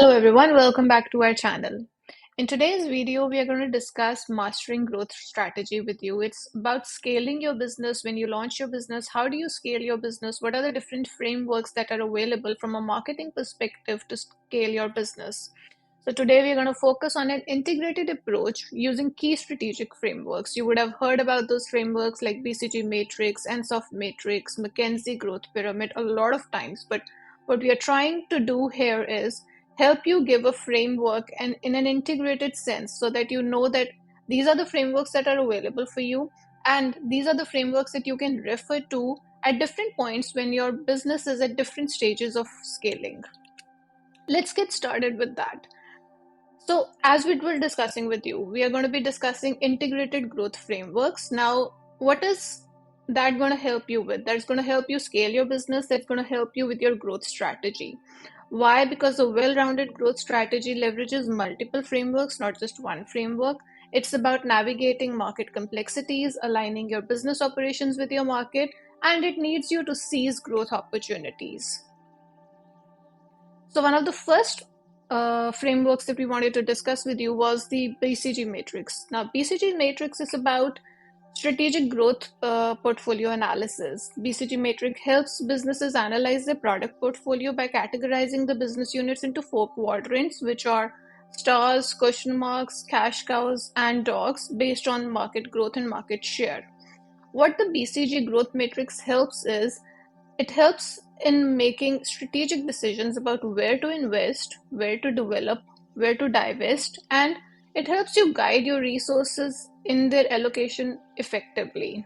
Hello everyone, welcome back to our channel. In today's video, we are going to discuss mastering growth strategy with you. It's about scaling your business. When you launch your business, how do you scale your business? What are the different frameworks that are available from a marketing perspective to scale your business? So today we're going to focus on an integrated approach using key strategic frameworks. You would have heard about those frameworks like BCG Matrix, Ansoff Matrix, McKinsey Growth Pyramid a lot of times, but what we are trying to do here is help you give a framework and in an integrated sense so that you know that these are the frameworks that are available for you and these are the frameworks that you can refer to at different points when your business is at different stages of scaling. Let's get started with that. So as we were discussing with you, we are going to be discussing integrated growth frameworks. Now, what is that going to help you with? That's going to help you scale your business. That's going to help you with your growth strategy. Why? Because a well-rounded growth strategy leverages multiple frameworks, not just one framework. It's about navigating market complexities, aligning your business operations with your market, and it needs you to seize growth opportunities. So one of the first frameworks that we wanted to discuss with you was the BCG Matrix. Now, BCG Matrix is about strategic growth portfolio analysis. BCG Matrix helps businesses analyze their product portfolio by categorizing the business units into 4 quadrants, which are stars, question marks, cash cows, and dogs based on market growth and market share. What the BCG growth matrix helps is it helps in making strategic decisions about where to invest, where to develop, where to divest, and it helps you guide your resources in their allocation effectively.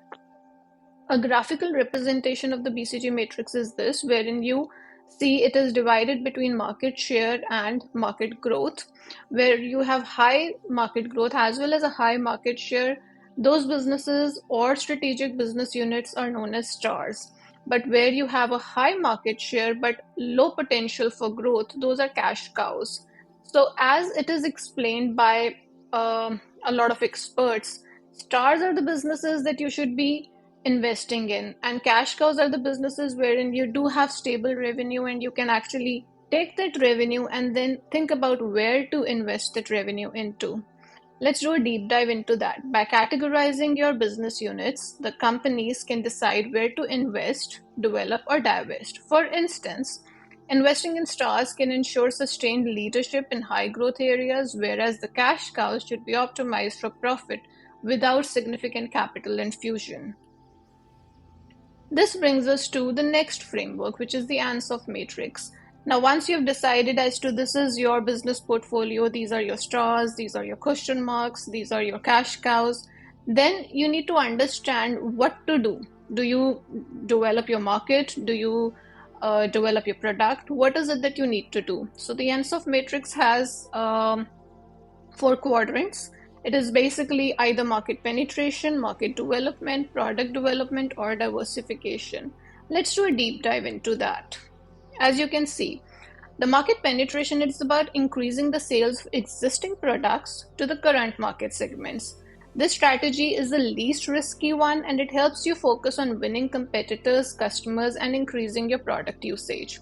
A graphical representation of the BCG matrix is this, wherein you see it is divided between market share and market growth, where you have high market growth as well as a high market share. Those businesses or strategic business units are known as stars. But where you have a high market share but low potential for growth, those are cash cows. So, as it is explained by a lot of experts, stars are the businesses that you should be investing in, and cash cows are the businesses wherein you do have stable revenue and you can actually take that revenue and then think about where to invest that revenue into. Let's do a deep dive into that. By categorizing your business units, the companies can decide where to invest, develop, or divest. For instance, investing in stars can ensure sustained leadership in high growth areas, whereas the cash cows should be optimized for profit without significant capital infusion. This brings us to the next framework, which is the Ansoff Matrix. Now, once you've decided as to this is your business portfolio, these are your stars, these are your question marks, these are your cash cows, then you need to understand what to do. Do you develop your market? Do you develop your product? What is it that you need to do? So the Ansoff Matrix has 4 quadrants. It is basically either market penetration, market development, product development, or diversification. Let's do a deep dive into that. As you can see, the market penetration is about increasing the sales of existing products to the current market segments. This strategy is the least risky one and it helps you focus on winning competitors, customers, and increasing your product usage.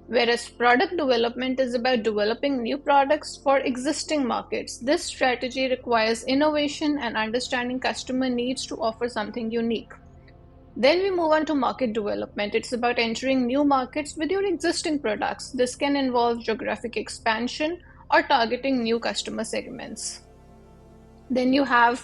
Whereas product development is about developing new products for existing markets. This strategy requires innovation and understanding customer needs to offer something unique. Then we move on to market development. It's about entering new markets with your existing products. This can involve geographic expansion or targeting new customer segments. Then you have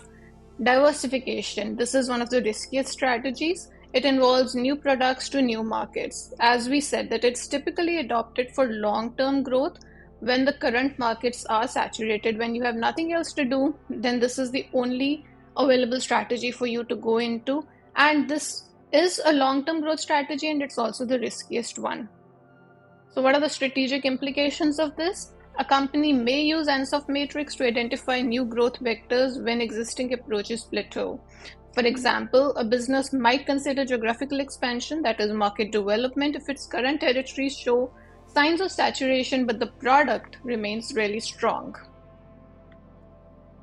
diversification. This is one of the riskiest strategies. It involves new products to new markets. As we said, that it's typically adopted for long-term growth when the current markets are saturated. When you have nothing else to do, then this is the only available strategy for you to go into. And this is a long-term growth strategy and it's also the riskiest one. So what are the strategic implications of this? A company may use Ansoff Matrix to identify new growth vectors when existing approaches plateau. For example, a business might consider geographical expansion, that is market development, if its current territories show signs of saturation but the product remains really strong.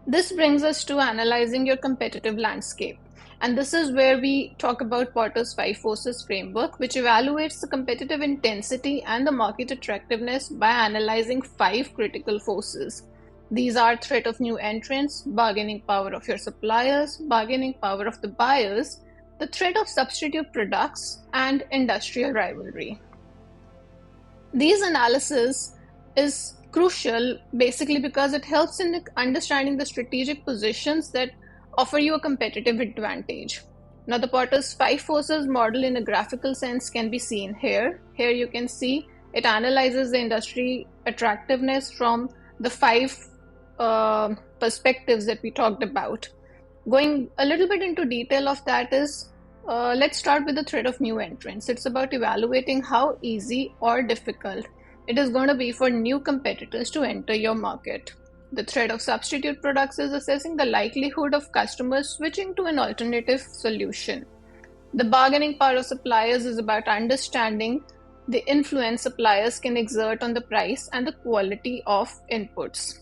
This brings us to analyzing your competitive landscape. And this is where we talk about Porter's five forces framework, which evaluates the competitive intensity and the market attractiveness by analyzing five critical forces. These are threat of new entrants, bargaining power of your suppliers, bargaining power of the buyers, the threat of substitute products, and industrial rivalry. These analysis is crucial basically because it helps in understanding the strategic positions that offer you a competitive advantage. Now, the Porter's five forces model in a graphical sense can be seen here. Here you can see it analyzes the industry attractiveness from the five perspectives that we talked about. Going a little bit into detail of that is, let's start with the threat of new entrants. It's about evaluating how easy or difficult it is going to be for new competitors to enter your market. The threat of substitute products is assessing the likelihood of customers switching to an alternative solution. The bargaining power of suppliers is about understanding the influence suppliers can exert on the price and the quality of inputs.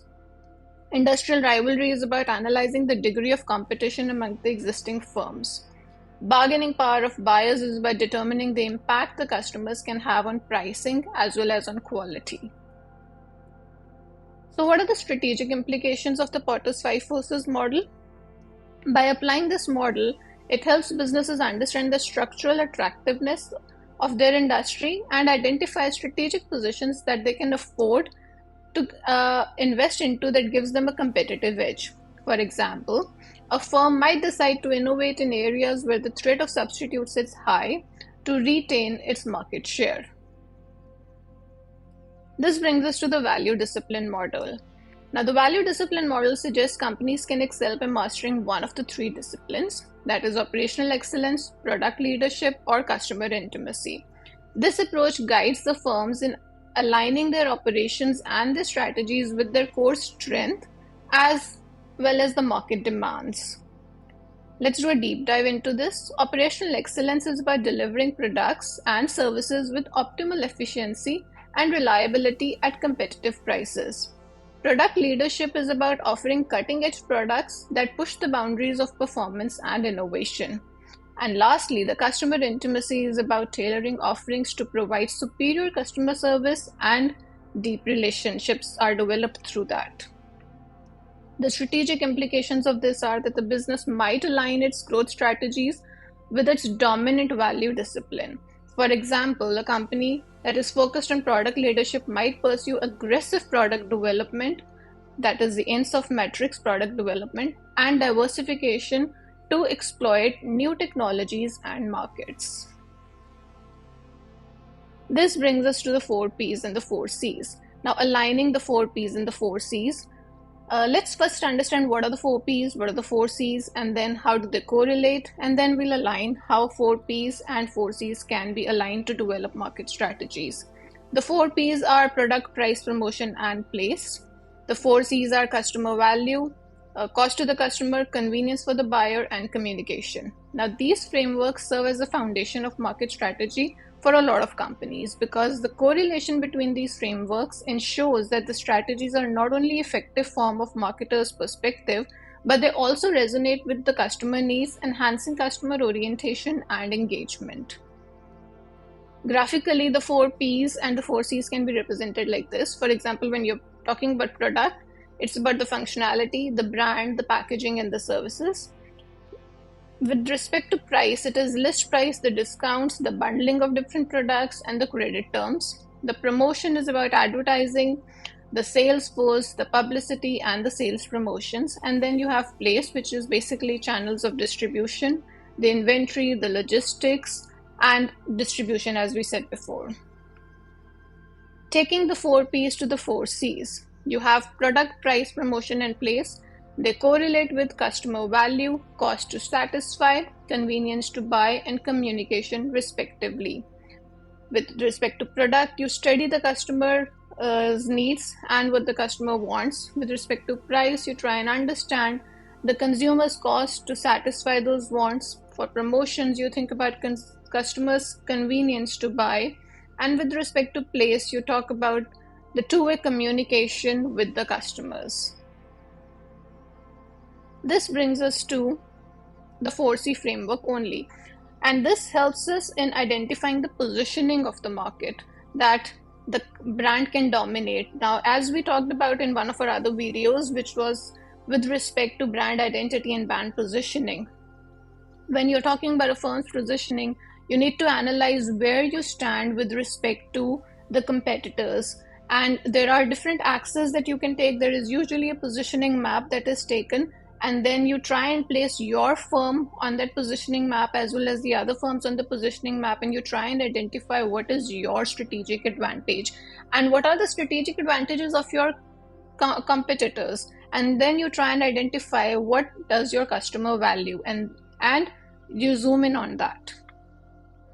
Industrial rivalry is about analyzing the degree of competition among the existing firms. Bargaining power of buyers is about determining the impact the customers can have on pricing as well as on quality. So what are the strategic implications of the Porter's five forces model? By applying this model, it helps businesses understand the structural attractiveness of their industry and identify strategic positions that they can afford to invest into that gives them a competitive edge. For example, a firm might decide to innovate in areas where the threat of substitutes is high to retain its market share. This brings us to the value discipline model. Now, the value discipline model suggests companies can excel by mastering one of the three disciplines, that is operational excellence, product leadership, or customer intimacy. This approach guides the firms in aligning their operations and their strategies with their core strength as well as the market demands. Let's do a deep dive into this. Operational excellence is about delivering products and services with optimal efficiency and reliability at competitive prices. Product leadership is about offering cutting-edge products that push the boundaries of performance and innovation. And lastly, the customer intimacy is about tailoring offerings to provide superior customer service, and deep relationships are developed through that. The strategic implications of this are that the business might align its growth strategies with its dominant value discipline. For example, a company that is focused on product leadership might pursue aggressive product development, that is the Ansoff Matrix product development, and diversification to exploit new technologies and markets. This brings us to the 4 Ps and the 4 Cs. Now, aligning the 4 Ps and the 4 Cs, let's first understand what are the 4 Ps, what are the 4 Cs, and then how do they correlate, and then we'll align how 4 Ps and 4 Cs can be aligned to develop market strategies. The 4 Ps are product, price, promotion, and place. The 4 Cs are customer value, cost to the customer, convenience for the buyer, and communication. Now, these frameworks serve as the foundation of market strategy for a lot of companies because the correlation between these frameworks ensures that the strategies are not only effective form of marketers' perspective, but they also resonate with the customer needs, enhancing customer orientation and engagement. Graphically, the 4 Ps and the 4 Cs can be represented like this. For example, when you're talking about product, it's about the functionality, the brand, the packaging, and the services. With respect to price, it is list price, the discounts, the bundling of different products, and the credit terms. The promotion is about advertising, the sales force, the publicity, and the sales promotions. And then you have place, which is basically channels of distribution, the inventory, the logistics, and distribution, as we said before. Taking the 4 Ps to the 4 Cs. You have product, price, promotion, and place. They correlate with customer value, cost to satisfy, convenience to buy, and communication respectively. With respect to product, you study the customer's needs and what the customer wants. With respect to price, you try and understand the consumer's cost to satisfy those wants. For promotions, you think about customers' convenience to buy. And with respect to place, you talk about the two-way communication with the customers. This brings us to the 4C framework only. And this helps us in identifying the positioning of the market that the brand can dominate. Now, as we talked about in one of our other videos, which was with respect to brand identity and brand positioning, when you're talking about a firm's positioning, you need to analyze where you stand with respect to the competitors. And there are different axes that you can take. There is usually a positioning map that is taken, and then you try and place your firm on that positioning map as well as the other firms on the positioning map, and you try and identify what is your strategic advantage and what are the strategic advantages of your competitors, and then you try and identify what does your customer value, and you zoom in on that.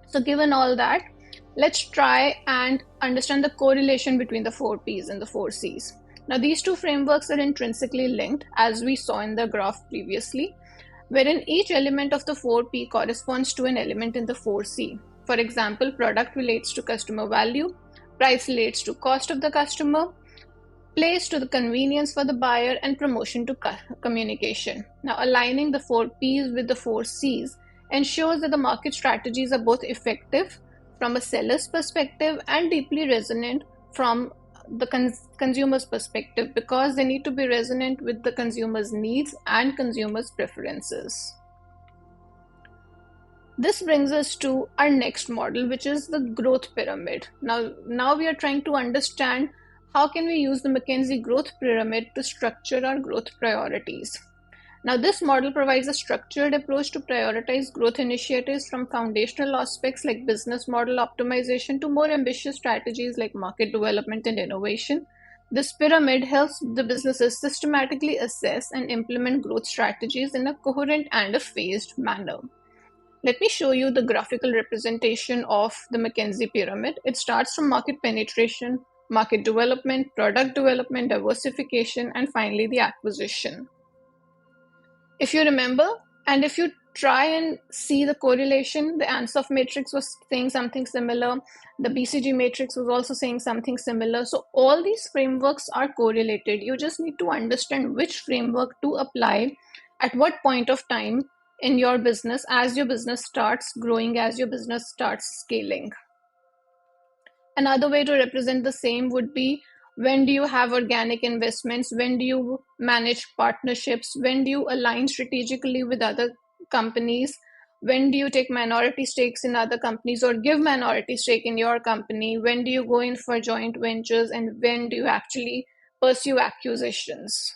So given all that, let's try and understand the correlation between the 4Ps and the 4Cs. Now these two frameworks are intrinsically linked, as we saw in the graph previously, wherein each element of the 4P corresponds to an element in the 4C. For example, product relates to customer value, price relates to cost of the customer, place to the convenience for the buyer, and promotion to communication. Now, aligning the 4Ps with the 4Cs ensures that the market strategies are both effective from a seller's perspective and deeply resonant from the consumer's perspective, because they need to be resonant with the consumer's needs and consumer's preferences. This brings us to our next model, which is the growth pyramid. Now we are trying to understand how can we use the McKinsey Growth Pyramid to structure our growth priorities. Now, this model provides a structured approach to prioritize growth initiatives, from foundational aspects like business model optimization to more ambitious strategies like market development and innovation. This pyramid helps the businesses systematically assess and implement growth strategies in a coherent and a phased manner. Let me show you the graphical representation of the McKinsey pyramid. It starts from market penetration, market development, product development, diversification, and finally the acquisition. If you remember, and if you try and see the correlation, the Ansoff Matrix was saying something similar. The BCG Matrix was also saying something similar. So all these frameworks are correlated. You just need to understand which framework to apply at what point of time in your business as your business starts growing, as your business starts scaling. Another way to represent the same would be, when do you have organic investments? When do you manage partnerships? When do you align strategically with other companies? When do you take minority stakes in other companies or give minority stake in your company? When do you go in for joint ventures? And when do you actually pursue acquisitions?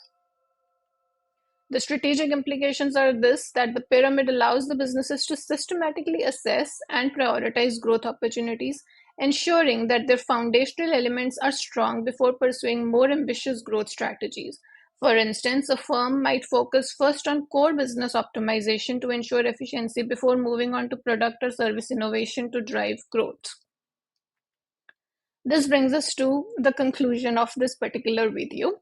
The strategic implications are this: that the pyramid allows the businesses to systematically assess and prioritize growth opportunities, ensuring that their foundational elements are strong before pursuing more ambitious growth strategies. For instance, a firm might focus first on core business optimization to ensure efficiency before moving on to product or service innovation to drive growth. This brings us to the conclusion of this particular video.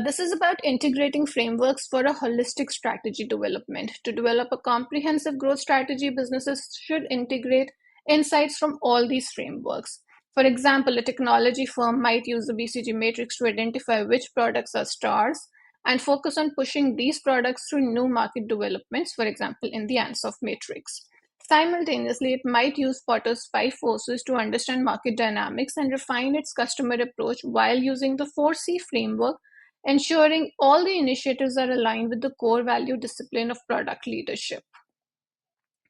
This is about integrating frameworks for a holistic strategy development. To develop a comprehensive growth strategy, businesses should integrate insights from all these frameworks. For example, a technology firm might use the BCG Matrix to identify which products are stars and focus on pushing these products through new market developments, for example, in the Ansoff Matrix. Simultaneously, it might use Potter's 5 forces to understand market dynamics and refine its customer approach while using the 4C framework, ensuring all the initiatives are aligned with the core value discipline of product leadership.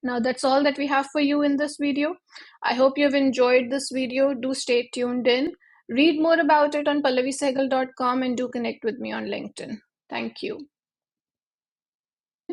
Now, that's all that we have for you in this video. I hope you've enjoyed this video. Do stay tuned in. Read more about it on pallavisehgal.com and do connect with me on LinkedIn. Thank you.